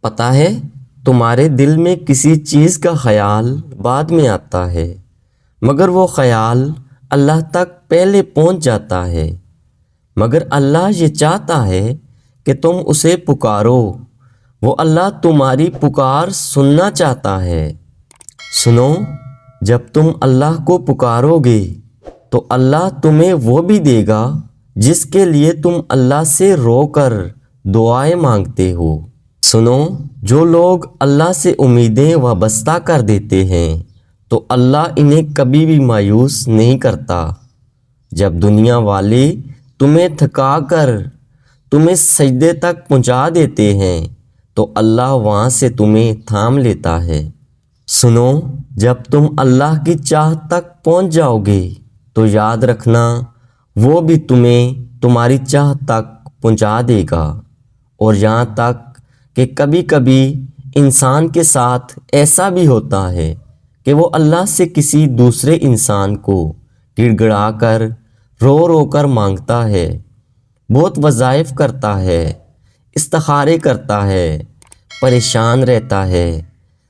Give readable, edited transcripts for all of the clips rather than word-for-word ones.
پتہ ہے تمہارے دل میں کسی چیز کا خیال بعد میں آتا ہے، مگر وہ خیال اللہ تک پہلے پہنچ جاتا ہے۔ مگر اللہ یہ چاہتا ہے کہ تم اسے پکارو، وہ اللہ تمہاری پکار سننا چاہتا ہے۔ سنو، جب تم اللہ کو پکارو گے تو اللہ تمہیں وہ بھی دے گا جس کے لیے تم اللہ سے رو کر دعائیں مانگتے ہو۔ سنو، جو لوگ اللہ سے امیدیں وابستہ کر دیتے ہیں تو اللہ انہیں کبھی بھی مایوس نہیں کرتا۔ جب دنیا والے تمہیں تھکا کر تمہیں سجدے تک پہنچا دیتے ہیں تو اللہ وہاں سے تمہیں تھام لیتا ہے۔ سنو، جب تم اللہ کی چاہت تک پہنچ جاؤ گے تو یاد رکھنا وہ بھی تمہیں تمہاری چاہت تک پہنچا دے گا۔ اور یہاں تک کہ کبھی کبھی انسان کے ساتھ ایسا بھی ہوتا ہے کہ وہ اللہ سے کسی دوسرے انسان کو گڑ گڑا کر رو رو کر مانگتا ہے، بہت وظائف کرتا ہے، استخارے کرتا ہے، پریشان رہتا ہے،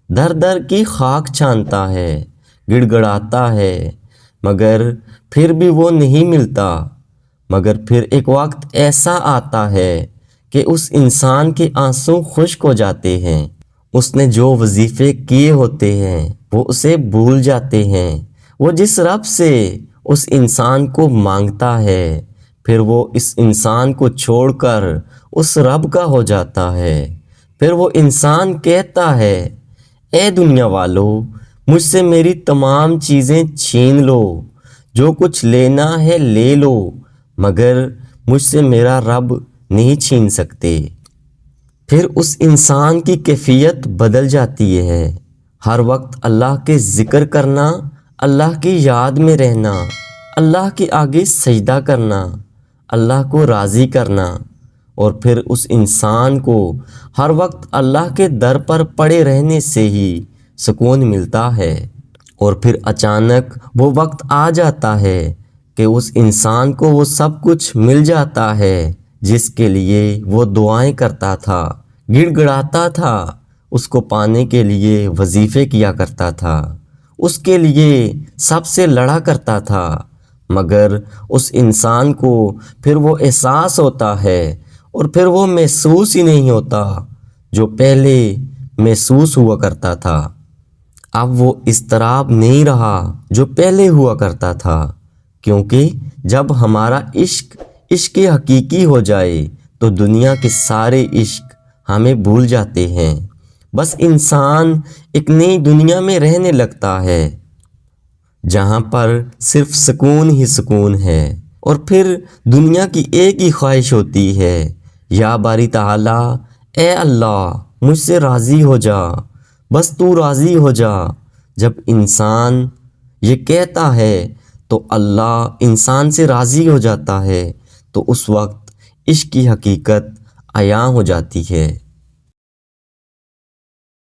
در در کی خاک چھانتا ہے، گڑ گڑاتا ہے، مگر پھر بھی وہ نہیں ملتا۔ مگر پھر ایک وقت ایسا آتا ہے کہ اس انسان کے آنسو خشک ہو جاتے ہیں، اس نے جو وظیفے کیے ہوتے ہیں وہ اسے بھول جاتے ہیں۔ وہ جس رب سے اس انسان کو مانگتا ہے پھر وہ اس انسان کو چھوڑ کر اس رب کا ہو جاتا ہے۔ پھر وہ انسان کہتا ہے، اے دنیا والو، مجھ سے میری تمام چیزیں چھین لو، جو کچھ لینا ہے لے لو، مگر مجھ سے میرا رب نہیں چھین سکتے۔ پھر اس انسان کی کیفیت بدل جاتی ہے، ہر وقت اللہ کے ذکر کرنا، اللہ کی یاد میں رہنا، اللہ کے آگے سجدہ کرنا، اللہ کو راضی کرنا، اور پھر اس انسان کو ہر وقت اللہ کے در پر پڑے رہنے سے ہی سکون ملتا ہے۔ اور پھر اچانک وہ وقت آ جاتا ہے کہ اس انسان کو وہ سب کچھ مل جاتا ہے جس کے لیے وہ دعائیں کرتا تھا، گڑ گڑاتا تھا، اس کو پانے کے لیے وظیفے کیا کرتا تھا، اس کے لیے سب سے لڑا کرتا تھا، مگر اس انسان کو پھر وہ احساس ہوتا ہے اور پھر وہ محسوس ہی نہیں ہوتا جو پہلے محسوس ہوا کرتا تھا۔ اب وہ اضطراب نہیں رہا جو پہلے ہوا کرتا تھا، کیونکہ جب ہمارا عشق حقیقی ہو جائے تو دنیا کے سارے عشق ہمیں بھول جاتے ہیں۔ بس انسان ایک نئی دنیا میں رہنے لگتا ہے جہاں پر صرف سکون ہی سکون ہے، اور پھر دنیا کی ایک ہی خواہش ہوتی ہے، یا باری تعالیٰ، اے اللہ مجھ سے راضی ہو جا، بس تو راضی ہو جا۔ جب انسان یہ کہتا ہے تو اللہ انسان سے راضی ہو جاتا ہے، تو اس وقت عشق کی حقیقت عیاں ہو جاتی ہے۔